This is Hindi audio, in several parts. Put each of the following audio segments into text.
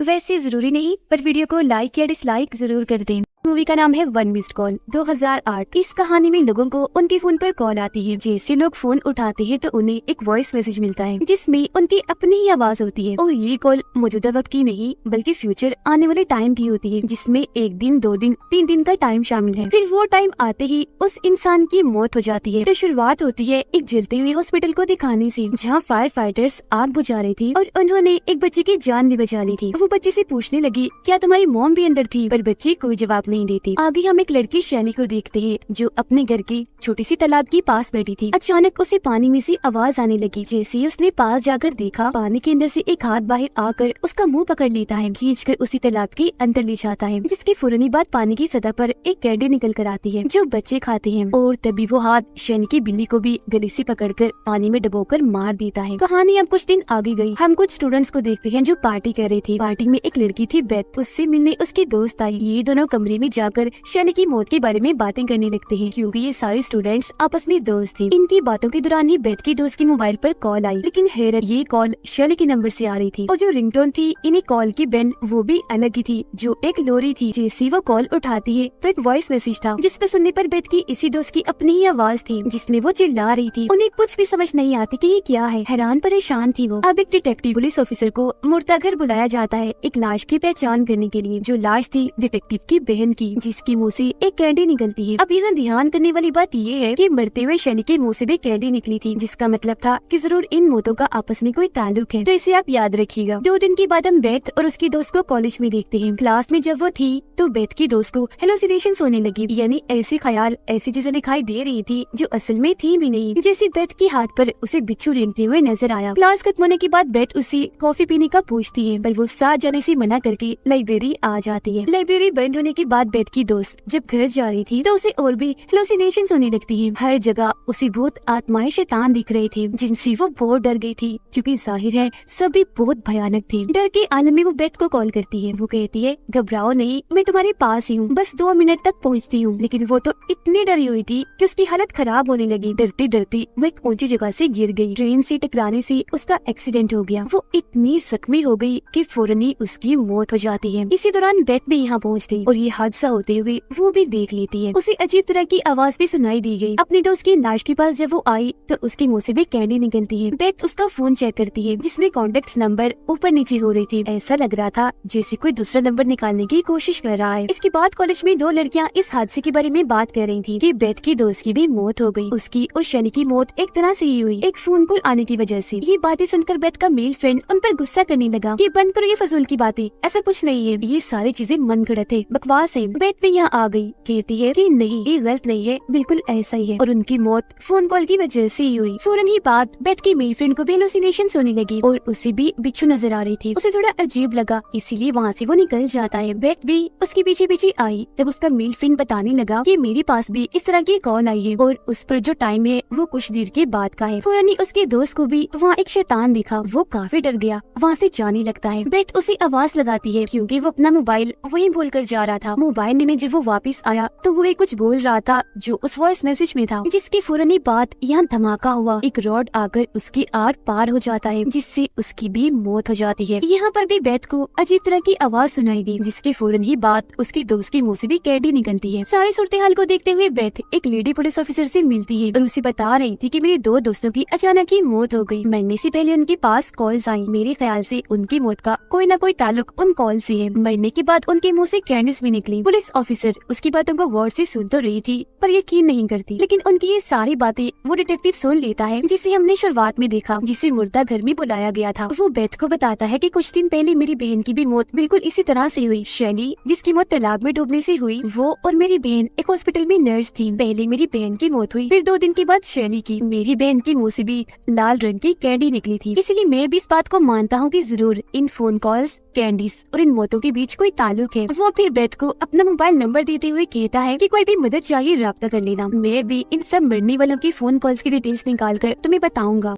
वैसे जरूरी नहीं, पर वीडियो को लाइक या डिसलाइक जरूर कर दें। मूवी का नाम है वन मिस्ड कॉल 2008। इस कहानी में लोगों को उनके फोन पर कॉल आती है। जैसे लोग फोन उठाते हैं तो उन्हें एक वॉइस मैसेज मिलता है जिसमें उनकी अपनी ही आवाज होती है। और ये कॉल मौजूदा वक्त की नहीं बल्कि फ्यूचर आने वाले टाइम की होती है, जिसमें 1 दिन 2 दिन 3 दिन का टाइम शामिल है। फिर वो टाइम आते ही उस इंसान की मौत हो जाती है। तो शुरुआत होती है एक जलते हुए हॉस्पिटल को दिखाने से, जहाँ फायर फाइटर्स आग बुझा रही थी और उन्होंने एक बच्चे की जान भी बचा ली थी। वो बच्चे से पूछने लगी, क्या तुम्हारी मॉम भी अंदर थी? पर बच्ची कोई जवाब नहीं देती। आगे हम एक लड़की शैली को देखते हैं जो अपने घर की छोटी सी तालाब के पास बैठी थी। अचानक उसे पानी में से आवाज आने लगी। जैसे ही उसने पास जाकर देखा, पानी के अंदर से एक हाथ बाहर आकर उसका मुंह पकड़ लेता है, खींचकर उसी तालाब के अंदर ले जाता है। जिसके फौरनी बाद पानी की सतह पर एक कैंडी निकल कर आती है जो बच्चे खाते हैं। और तभी वो हाथ शैली की बिल्ली को भी गले से पकड़कर पानी में डुबोकर मार देता है। कहानी अब कुछ दिन आगे गई। हम कुछ स्टूडेंट्स को देखते हैं जो पार्टी कर रहे थे। पार्टी में एक लड़की थी बेथ, उससे मिलने उसकी दोस्त आई। ये दोनों कमरे में जाकर शैली की मौत के बारे में बातें करने लगते हैं, क्योंकि ये सारे स्टूडेंट्स आपस में दोस्त थे। इनकी बातों के दौरान ही बेथ की दोस्त के मोबाइल पर कॉल आई, लेकिन हैरत ये कॉल शैली के नंबर से आ रही थी। और जो रिंगटोन थी इन्हें कॉल की बेल वो भी अलग ही थी, जो एक लोरी थी। जैसे वो कॉल उठाती है तो एक वॉइस मैसेज था, जिस पर सुनने पर बेथ की इसी दोस्त की अपनी ही आवाज थी, जिसमें वो चिल्ला रही थी। उन्हें कुछ भी समझ नहीं आती कि ये क्या है। हैरान परेशान थी वो। अब एक डिटेक्टिव पुलिस ऑफिसर को मुर्दा घर बुलाया जाता है एक लाश की पहचान करने के लिए। जो लाश थी डिटेक्टिव की बहन की, जिसकी मुँह से एक कैंडी निकलती है। अब यहाँ ध्यान करने वाली बात ये है कि मरते हुए शैली के मुंह से भी कैंडी निकली थी, जिसका मतलब था कि जरूर इन मौतों का आपस में कोई ताल्लुक है। तो इसे आप याद रखिएगा। 2 दिन के बाद हम बेथ और उसकी दोस्त को कॉलेज में देखते हैं। क्लास में जब वो थी तो बेथ की दोस्त को हेलुसिनेशंस होने लगी, यानी ऐसे ख्याल ऐसी चीजें दिखाई दे रही थी जो असल में थी भी नहीं। जैसे बेथ के हाथ पर उसे बिच्छू रेंगते हुए नजर आया। क्लास खत्म होने के बाद बेथ उसे कॉफी पीने का पूछती है, पर वो साथ जाने से मना करके लाइब्रेरी आ जाती है। लाइब्रेरी बंद होने के बाद बेथ की दोस्त जब घर जा रही थी तो उसे और भी हेलुसिनेशंस होने लगती है। हर जगह उसे भूत आत्माएं शैतान दिख रहे थे, जिनसे वो बहुत डर गई थी, क्योंकि जाहिर है सभी बहुत भयानक थे। डर के आलम में वो बेथ को कॉल करती है। वो कहती है, घबराओ नहीं, मैं तुम्हारे पास ही हूँ, बस 2 मिनट तक पहुँचती हूँ। लेकिन वो तो इतनी डरी हुई थी कि उसकी हालत खराब होने लगी। डरती डरती वो एक ऊंची जगह से गिर गई। ट्रेन से टकराने से उसका एक्सीडेंट हो गया। वो इतनी जख्मी हो गई कि फौरन ही उसकी मौत हो जाती है। इसी दौरान बेथ भी यहाँ पहुँच गई और ये हादसा होते हुए वो भी देख लेती है। उसे अजीब तरह की आवाज भी सुनाई दी गई। अपनी दोस्त की लाश के पास जब वो आई तो उसके मुंह से भी कैंडी निकलती है। बेथ उसका फोन चेक करती है, जिसमें कॉन्टेक्ट नंबर ऊपर नीचे हो रही थी। ऐसा लग रहा था जैसे कोई दूसरा नंबर निकालने की कोशिश कर रहा है। इसके बाद कॉलेज में 2 लड़कियां इस हादसे के बारे में बात कर रही थी कि बेथ की दोस्त की भी मौत हो गई। उसकी और शैली की मौत एक तरह से ही हुई, एक फोन कॉल आने की वजह से। ये बातें सुनकर बेथ का मेल फ्रेंड उन पर गुस्सा करने लगा कि बंद करो ये फजूल की बातें, ऐसा कुछ नहीं है, ये सारी चीजें मन गढ़ंत है, बकवास है। बेथ भी यहाँ आ गई, कहती है कि नहीं, ये गलत नहीं है, बिल्कुल ऐसा ही है और उनकी मौत फोन कॉल की वजह से ही हुई। फौरन ही बात बेथ की मेल फ्रेंड को भी हेलुसिनेशंस होने लगी और उसे भी बिच्छू नजर आ रही थी। उसे थोड़ा अजीब लगा, इसीलिए वहाँ से वो निकल जाता है। बेथ भी उसके पीछे पीछे आई। तब उसका मेल फ्रेंड बताने लगा कि मेरे पास भी इस तरह की कॉल आई है और उस पर जो टाइम है वो कुछ देर के बाद का है। फौरन ही उसके दोस्त को भी वहाँ एक शैतान दिखा। वो काफी डर गया, वहाँ से जाने लगता है। बेथ उसे आवाज लगाती है क्योंकि वो अपना मोबाइल वहीं भूल कर जा रहा था। मोबाइल लेने जब वो वापस आया तो वही कुछ बोल रहा था जो उस वॉइस मैसेज में था, जिसकी फौरनी बात यहाँ धमाका हुआ। एक रॉड आकर उसके आर पार हो जाता है, जिससे उसकी भी मौत हो जाती है। यहाँ पर भी बेथ को अजीब तरह की आवाज सुनाई दी, जिसके फौरन ही बात उसके दोस्त के मुंह से भी कैंडी निकलती है। सारी सूरत हाल को देखते हुए बेथ एक लेडी पुलिस ऑफिसर से मिलती है और उसे बता रही थी कि मेरे 2 दोस्तों की अचानक ही मौत हो गई। मरने से पहले उनके पास कॉल्स आई। मेरे ख्याल से उनकी मौत का कोई न कोई ताल्लुक उन कॉल से है। मरने के बाद उनके मुँह से कैंडीज भी निकली। पुलिस ऑफिसर उसकी बातों को गौर से सुन तो रही थी पर यकीन नहीं करती, लेकिन उनकी ये सारी बातें वो डिटेक्टिव सुन लेता है, जिसे हमने शुरुआत में देखा, जिसे मुर्दा घर में बुलाया गया था। वो बेथ को बताता है कि कुछ दिन पहले मेरी बहन की भी मौत बिल्कुल इसी तरह से हुई। शैली जिसकी मौत तालाब में डूबने से हुई, वो और मेरी बहन एक हॉस्पिटल में नर्स थी। पहले मेरी बहन की मौत हुई, फिर 2 दिन के बाद शैली की। मेरी बहन के मुँह से भी लाल रंग की कैंडी निकली थी। इसलिए मैं भी इस बात को मानता हूँ कि जरूर इन फोन कॉल्स, कैंडीज और इन मौतों के बीच कोई ताल्लुक है। वो फिर बेथ को अपना मोबाइल नंबर देते हुए कहता है कि कोई भी मदद चाहिए राब्ता कर लेना, मैं भी इन सब मरने वालों की फोन कॉल्स की डिटेल्स निकाल कर तुम्हें बताऊंगा।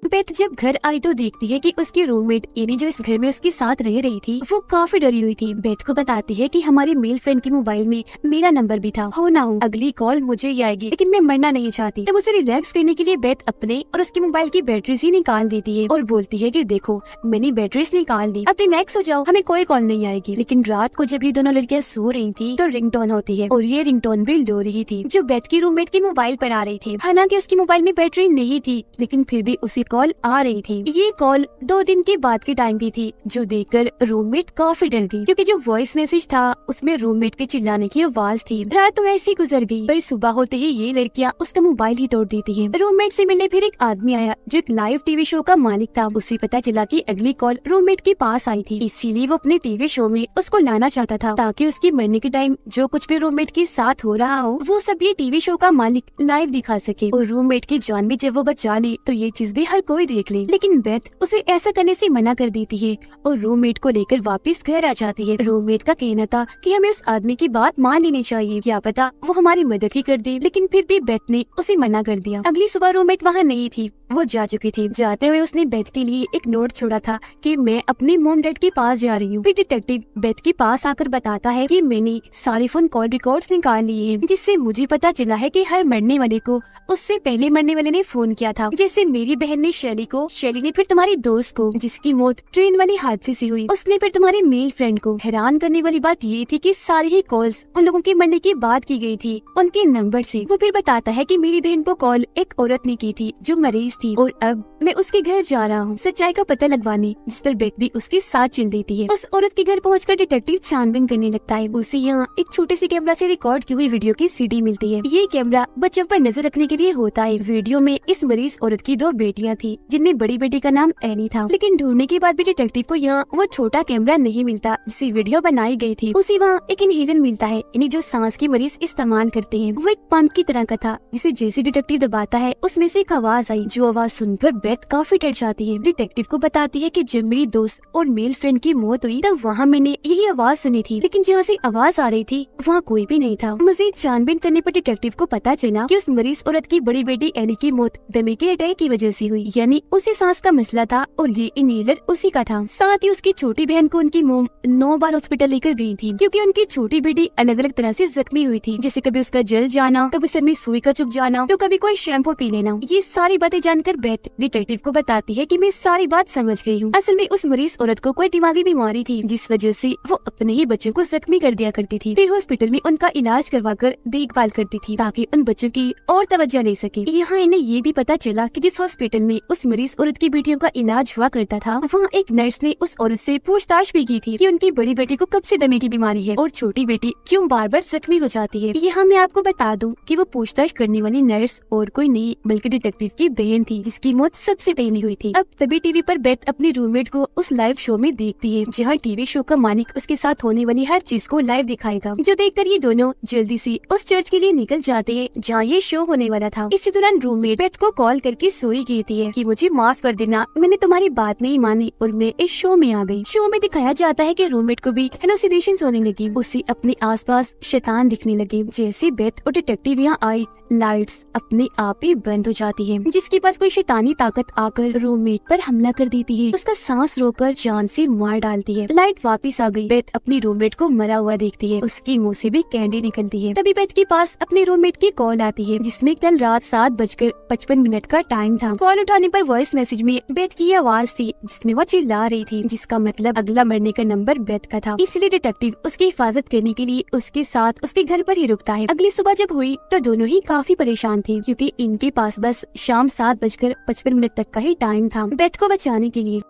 बेथ जब घर आई तो देखती है कि उसकी रूममेट यानी जो इस घर में उसके साथ रह रही थी वो काफी डरी हुई थी। बेथ को बताती है कि हमारी मेल फ्रेंड के मोबाइल में मेरा नंबर भी था, हो ना हो अगली कॉल मुझे ही आएगी, लेकिन मैं मरना नहीं चाहती। तब उसे रिलैक्स करने के लिए बेथ अपने और उसके मोबाइल की बैटरीज ही निकाल देती है और बोलती है कि देखो मैंने बैटरीज निकाल दी, अब रिलैक्स हो जाओ, हमें कोई कॉल नहीं आएगी। लेकिन रात को जब ये दोनों लड़कियां सो रही थी तो रिंगटोन होती है और ये रिंगटोन भी लोरी ही थी जो बेथ की रूममेट के मोबाइल पर आ रही थी। हालांकि उसके मोबाइल में बैटरी नहीं थी लेकिन फिर भी उसे कॉल आ रही थी। ये कॉल 2 दिन के बाद के टाइम की थी जो देखकर रूममेट काफी डर गई क्योंकि जो वॉइस मैसेज था उसमें रूममेट के चिल्लाने की आवाज थी। रात तो ऐसी गुजर गई पर सुबह होते ही ये लड़कियां उसका मोबाइल ही तोड़ देती है। रूममेट से मिलने फिर एक आदमी आया जो एक लाइव टीवी शो का मालिक था। उसे पता चला कि अगली कॉल रूममेट के पास आई थी, इसीलिए वो अपने टीवी शो में उसको लाना चाहता था ताकि उसके मरने के टाइम जो कुछ भी रूममेट के साथ हो रहा हो वो सब ये टीवी शो का मालिक लाइव दिखा सके। और रूममेट की जान भी जब वो बचा ली तो ये चीज भी हर कोई देख ले। लेकिन बेथ उसे ऐसा करने से मना कर देती है और रूममेट को लेकर वापस घर आ जाती है। रूममेट का कहना था कि हमें उस आदमी की बात मान लेनी चाहिए, क्या पता वो हमारी मदद ही कर दे, लेकिन फिर भी बेथ ने उसे मना कर दिया। अगली सुबह रूममेट वहाँ नहीं थी, वो जा चुकी थी। जाते हुए उसने बेथ के लिए एक नोट छोड़ा था कि मैं अपने मॉम डैड के पास जा रही हूँ। फिर डिटेक्टिव बेथ के पास आकर बताता है कि मैंने सारे फोन कॉल रिकॉर्ड्स निकाल लिए हैं, जिससे मुझे पता चला है कि हर मरने वाले को उससे पहले मरने वाले ने फोन किया था। जैसे मेरी बहन ने शैली को, शैली ने फिर तुम्हारी दोस्त को जिसकी मौत ट्रेन वाली हादसे से हुई, उसने फिर तुम्हारे मेल फ्रेंड को। हैरान करने वाली बात ये थी कि सारी ही कॉल्स उन लोगों के मरने की बात की गई थी उनके नंबर से। वो फिर बताता है कि मेरी बहन को कॉल एक औरत ने की थी जो मरीज थी और अब मैं उसके घर जा रहा हूँ सच्चाई का पता लगवाने, जिस पर बेथ भी उसके साथ चल देती है। उस औरत के घर पहुंचकर डिटेक्टिव छानबीन करने लगता है। उसे यहाँ एक छोटे से कैमरा से रिकॉर्ड की हुई वीडियो की सीडी मिलती है। ये कैमरा बच्चों पर नजर रखने के लिए होता है। वीडियो में इस मरीज औरत की 2 बेटियां थी जिनमें बड़ी बेटी का नाम एनी था। लेकिन ढूंढने के बाद भी डिटेक्टिव को यहाँ वो छोटा कैमरा नहीं मिलता जिससे वीडियो बनाई गई थी। उसे वहाँ एक इनहेलर मिलता है, यानी जो सांस की मरीज इस्तेमाल करते हैं। वो एक पंप की तरह का था जिसे जैसे डिटेक्टिव दबाता है उसमें से एक आवाज आई, जो आवाज सुनकर बेथ काफी डर जाती है। डिटेक्टिव को बताती है कि जब मेरी दोस्त और मेल फ्रेंड की मौत हुई तब वहाँ मैंने यही आवाज सुनी थी, लेकिन जहाँ से आवाज आ रही थी वहाँ कोई भी नहीं था। मजीद छानबीन करने पर डिटेक्टिव को पता चला कि उस मरीज औरत की बड़ी बेटी एली की मौत दमे के अटैक की वजह से हुई, यानी उसे सांस का मसला था और ये इनहेलर उसी का था। साथ ही उसकी छोटी बहन को उनकी मोम 9 बार हॉस्पिटल लेकर गई थी क्योंकि उनकी छोटी बेटी अलग अलग तरह से जख्मी हुई थी, जैसे कभी उसका जल जाना, कभी सर में सुई का चुभ जाना, तो कभी कोई शैम्पू पी लेना। ये सारी बातें जानकर बेथ डिटेक्टिव को बताती है कि मैं सारी बात समझ गई हूँ। असल में उस मरीज औरत को कोई दिमागी बीमारी थी जिस वजह से वो अपने ही बच्चों को जख्मी कर दिया करती थी, फिर हॉस्पिटल में उनका इलाज करवाकर देखभाल करती थी ताकि उन बच्चों की और तवज्जो ले सके। यहाँ इन्हें ये भी पता चला कि जिस हॉस्पिटल में उस मरीज औरत की बेटियों का इलाज हुआ करता था वहाँ एक नर्स ने उस औरत से पूछताछ भी की थी कि उनकी बड़ी बेटी को कब से दमे की बीमारी है और छोटी बेटी क्यों बार बार जख्मी हो जाती है। यहाँ मैं आपको बता दूं कि वो पूछताछ करने वाली नर्स और कोई नहीं बल्कि डिटेक्टिव की बहन थी जिसकी मौत सबसे पहले हुई थी। अब तभी टीवी पर बेथ अपनी रूममेट को उस लाइव शो में देखती है जहाँ टीवी शो का मालिक उसके साथ होने वाली हर चीज को लाइव दिखाएगा, जो देखकर ये दोनों जल्दी से उस चर्च के लिए निकल जाते हैं जहाँ ये शो होने वाला था। इसी दौरान रूममेट बेथ को कॉल करके सॉरी कहती है कि मुझे माफ कर देना, मैंने तुम्हारी बात नहीं मानी और मैं इस शो में आ गई। शो में दिखाया जाता है कि रूममेट को भी हेलुसिनेशंस होने लगी, उसे अपने आसपास शैतान दिखने लगे। जैसे बेथ और डिटेक्टिव यहाँ आए लाइट्स अपने आप ही बंद हो जाती है, जिसके बाद कोई शैतानी ताकत आकर रूममेट पर हमला कर देती है, उसका सांस रोककर जान से मार डालती है। लाइट वापस आ गई। बेथ अपनी रूममेट को मरा हुआ देखती है, उसके मुंह से भी कैंडी निकलती है। तभी बेथ के पास अपने रूममेट की कॉल आती है जिसमें कल रात 7:55 का टाइम था। कॉल उठाने पर वॉइस मैसेज में बेथ की आवाज थी जिसमें वो चिल्ला रही थी, जिसका मतलब अगला मरने का नंबर बेथ का था। इसलिए डिटेक्टिव उसकी हिफाजत करने के लिए उसके साथ उसके घर पर ही रुकता है। अगली सुबह जब हुई तो दोनों ही काफी परेशान थे क्योंकि इनके पास बस शाम 7:55 तक का ही टाइम था बेथ को बचाने के लिए।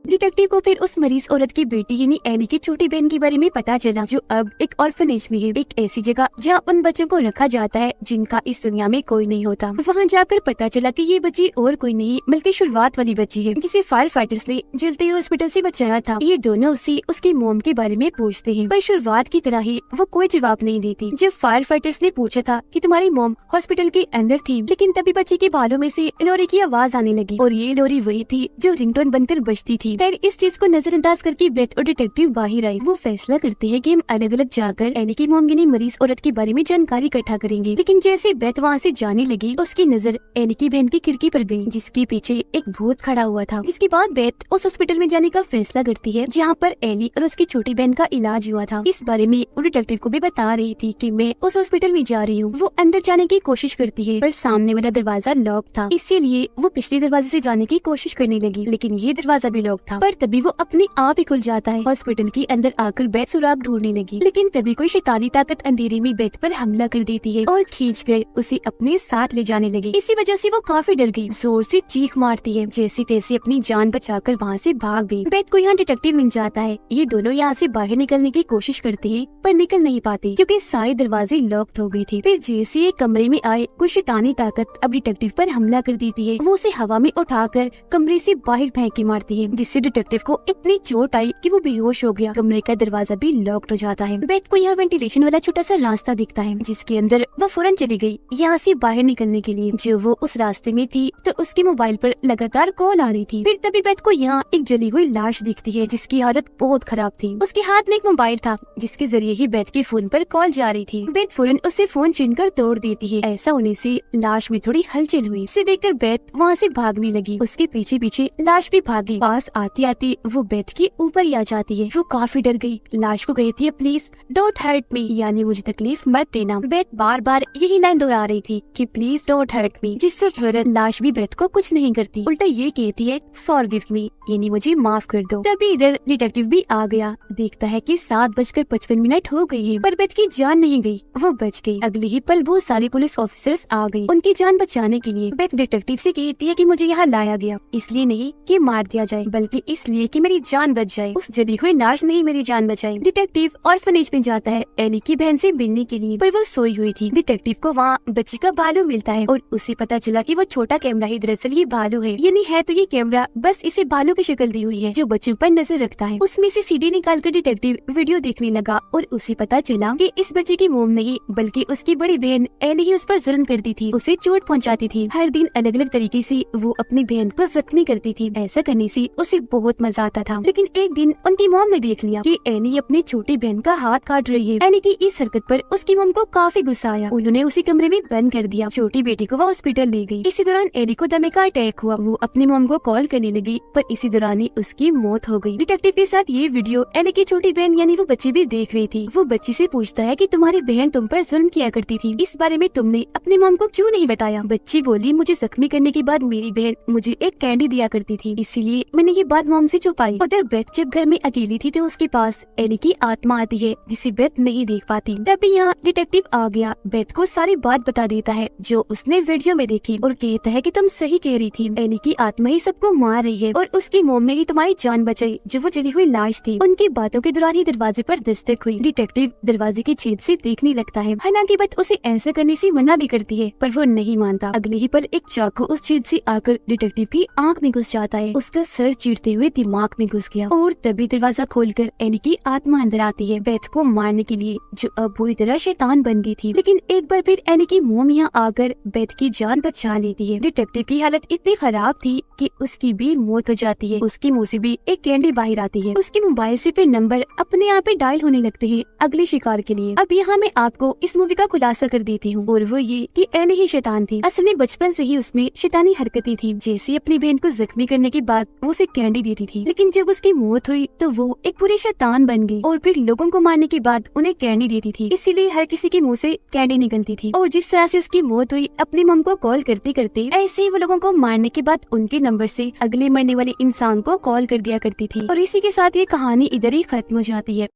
डिटेक्टिव को फिर उस मरीज औरत की बेटी यानी एली की छोटी बहन के बारे में पता चला जो अब एक ऑर्फनेज में है, एक ऐसी जगह जहाँ उन बच्चों को रखा जाता है जिनका इस दुनिया में कोई नहीं होता। वहाँ जाकर पता चला कि ये बच्ची और कोई नहीं बल्कि शुरुआत वाली बच्ची है जिसे फायर फाइटर्स ने जलते हुए हॉस्पिटल से बचाया था। ये दोनों उसे उसकी मोम के बारे में पूछते हैं पर शुरुआत की तरह ही वो कोई जवाब नहीं देती। जब फायर फाइटर्स ने पूछा था कि तुम्हारी मोम हॉस्पिटल के अंदर थी, लेकिन तभी बच्ची के बालों में से लोरी की आवाज आने लगी और ये लोरी वही थी जो रिंगटोन बनकर बजती थी। थी। फिर इस चीज को नजरअंदाज करके बेथ और डिटेक्टिव बाहर आए। वो फैसला करते हैं कि हम अलग अलग जाकर एली की मोमगिनी मरीज औरत के बारे में जानकारी इकट्ठा करेंगे। लेकिन जैसे बेथ वहाँ से जाने लगी, उसकी नजर एली की बहन की खिड़की पर गई, जिसके पीछे एक भूत खड़ा हुआ था। जिसके बाद बेथ उस हॉस्पिटल में जाने का फैसला करती है जहाँ पर एली और उसकी छोटी बहन का इलाज हुआ था। इस बारे में वो डिटेक्टिव को भी बता रही थी कि मैं उस हॉस्पिटल में जा रही हूँ। वो अंदर जाने की कोशिश करती है पर सामने वाला दरवाजा लॉक था, इसीलिए वो पिछले दरवाजे से जाने की कोशिश करने लगी, लेकिन ये दरवाजा भी लॉक था। पर तभी वो अपने आप ही खुल जाता है। हॉस्पिटल के अंदर आकर बेथ सुराग ढूंढने लगी, लेकिन तभी कोई शैतानी ताकत अंधेरे में बेथ पर हमला कर देती है और खींचकर उसे अपने साथ ले जाने लगी। इसी वजह से वो काफी डर गई, जोर से चीख मारती है, जैसे तैसे अपनी जान बचाकर वहाँ से भाग गई। बेथ को यहाँ डिटेक्टिव मिल जाता है। ये दोनों यहाँ से बाहर निकलने की कोशिश करते हैं पर निकल नहीं पाते क्योंकि सारे दरवाजे लॉक्ड हो गए थे। फिर जैसे एक कमरे में आए, कुछ शैतानी ताकत अब डिटेक्टिव पर हमला कर देती है। वो उसे हवा में उठाकर कमरे से बाहर फेंक के मारती है, जिससे डिटेक्टिव को इतनी चोट आई कि वो बेहोश हो गया। कमरे का दरवाजा भी लॉक्ड हो जाता है। बेथ को यहाँ वेंटिलेशन वाला छोटा सा रास्ता दिखता है, जिसके अंदर वो फौरन चली गई यहाँ से बाहर निकलने के लिए। जो वो उस रास्ते में थी तो उसके मोबाइल पर लगातार कॉल आ रही थी। फिर तभी बेथ को यहाँ एक जली हुई लाश दिखती है, जिसकी हालत बहुत खराब थी। उसके हाथ में एक मोबाइल था, जिसके जरिए ही बेथ के फोन पर कॉल जा रही थी। बेथ फौरन उससे फोन छीनकर तोड़ देती है। ऐसा होने से लाश में थोड़ी हलचल हुई। इसे देखकर बेथ वहाँ से भागने लगी। उसके पीछे पीछे लाश भी भागी। पास आती आती वो बेथ के ऊपर ही आ जाती है। वो काफी डर गई। लाश को कहती है, प्लीज डोंट हर्ट मी, यानी मुझे तकलीफ मत देना। बेथ बार बार यही लाइन दोहरा रही थी कि प्लीज डोंट हर्ट मी, जिससे फौरन लाश भी बेथ को कुछ नहीं करती, उल्टा ये कहती है फॉरगिव मी, यानी मुझे माफ कर दो। तभी इधर डिटेक्टिव भी आ गया। देखता है कि 7:55 हो गई है, पर बेथ की जान नहीं गई, वो बच गई। अगले ही पल बहुत सारे पुलिस ऑफिसर्स आ गए उनकी जान बचाने के लिए। बेथ डिटेक्टिव से कहती है कि मुझे यहाँ लाया गया इसलिए नहीं कि मार दिया जाए, बल्कि इसलिए कि मेरी जान बच जाए। उस जली हुई लाश ने ही मेरी जान बचाई। डिटेक्टिव ऑर्फनेज में जाता है एली की बहन से मिलने के लिए, पर वो सोई हुई थी। डिटेक्टिव को वहाँ बच्ची का भालू मिलता है और उसे पता चला कि वो छोटा कैमरा ही दरअसल ये भालू है। ये नहीं है तो ये कैमरा बस इसे भालू की शक्ल दी हुई है जो बच्चों पर नजर रखता है। उसमें से सीडी निकालकर डिटेक्टिव वीडियो देखने लगा और उसे पता चला कि इस बच्चे की मोम नहीं बल्कि उसकी बड़ी बहन एली ही उस पर जुल्म करती थी, उसे चोट पहुंचाती थी। हर दिन अलग अलग तरीके से वो अपनी बहन को जख्मी करती थी। ऐसा करने से उसे बहुत मजा आता था। लेकिन एक दिन उनकी मोम ने देख लिया कि एली अपनी छोटी बहन का हाथ काट रही है। एली की इस हरकत पर उसकी मोम को काफी गुस्सा आया। उन्होंने उसी कमरे में बंद कर दिया। छोटी बेटी को वो हॉस्पिटल ले गई। इसी दौरान एली को दमे का अटैक हुआ। वो अपनी मोम को कॉल करने लगी, पर इसी दौरान ही उसकी मौत हो गई। डिटेक्टिव के साथ ये वीडियो एली की छोटी बहन यानी वो बच्ची भी देख रही थी। वो बच्ची से पूछता है कि तुम्हारी बहन तुम पर जुल्म किया करती थी, इस बारे में तुमने अपनी मॉम को क्यों नहीं बताया? बच्ची बोली, मुझे जख्मी करने के बाद मेरी बहन मुझे एक कैंडी दिया करती थी, इसीलिए मैंने ये बात मॉम से छुपाई। उधर बेथ जब घर में अकेली थी तो उसके पास एली की आत्मा आती है जिसे बेथ नहीं देख पाती। तभी यहाँ डिटेक्टिव आ गया, बेथ को सारी बात बता देता है जो उसने वीडियो में देखी और कहता है कि तुम सही कह रही थी, एली की आत्मा ही सबको मार रही है और उसकी मॉम ने ही तुम्हारी जान बचाई जो वो जली हुई लाश थी। उनकी बातों के दौरान ही दरवाजे पर दस्तक हुई। डिटेक्टिव दरवाजे की छेद से देखने लगता है। हालांकि बेथ उसे ऐसा करने से मना भी करती है, पर वो नहीं मानता। अगले ही पल एक चाकू उस छेद से आकर डिटेक्टिव की आंख में घुस जाता है। उसका सर चीरते हुए दिमाग में घुस गया और तभी दरवाजा खोलकर एली की आत्मा अंदर आती है बेथ को मारने के लिए, जो अब पूरी तरह शैतान बन गई थी। लेकिन एक बार फिर एली की मोम यहाँ आकर बेथ की जान बचा लेती है। डिटेक्टिव की हालत इतनी खराब थी कि उसकी भी मौत हो जाती है। उसके मुंह से भी एक कैंडी बाहर आती है। उसके मोबाइल से फिर नंबर अपने आप ही डायल होने लगते हैं अगले शिकार के लिए। अब यहाँ मैं आपको इस मूवी का खुलासा कर देती हूँ, और वो ये कि एली ही शैतान थी। असल में बचपन से ही उसमें शैतानी हरकतें थी। जैसे अपनी बहन को जख्मी करने के बाद वो उसे कैंडी देती थी, लेकिन जब उसकी मौत हुई तो वो एक पूरी शैतान बन गई और फिर लोगों को मारने के बाद उन्हें कैंडी देती थी। इसीलिए हर किसी के मुंह से कैंडी निकलती थी। और जिस तरह से उसकी मौत हुई, अपनी मम को कॉल करते करते ऐसे ही वो लोगों को मारने के बाद उनके नंबर से अगले मरने वाले इंसान को कॉल कर दिया करती थी। और इसी के साथ ये कहानी इधर ही खत्म हो जाती है।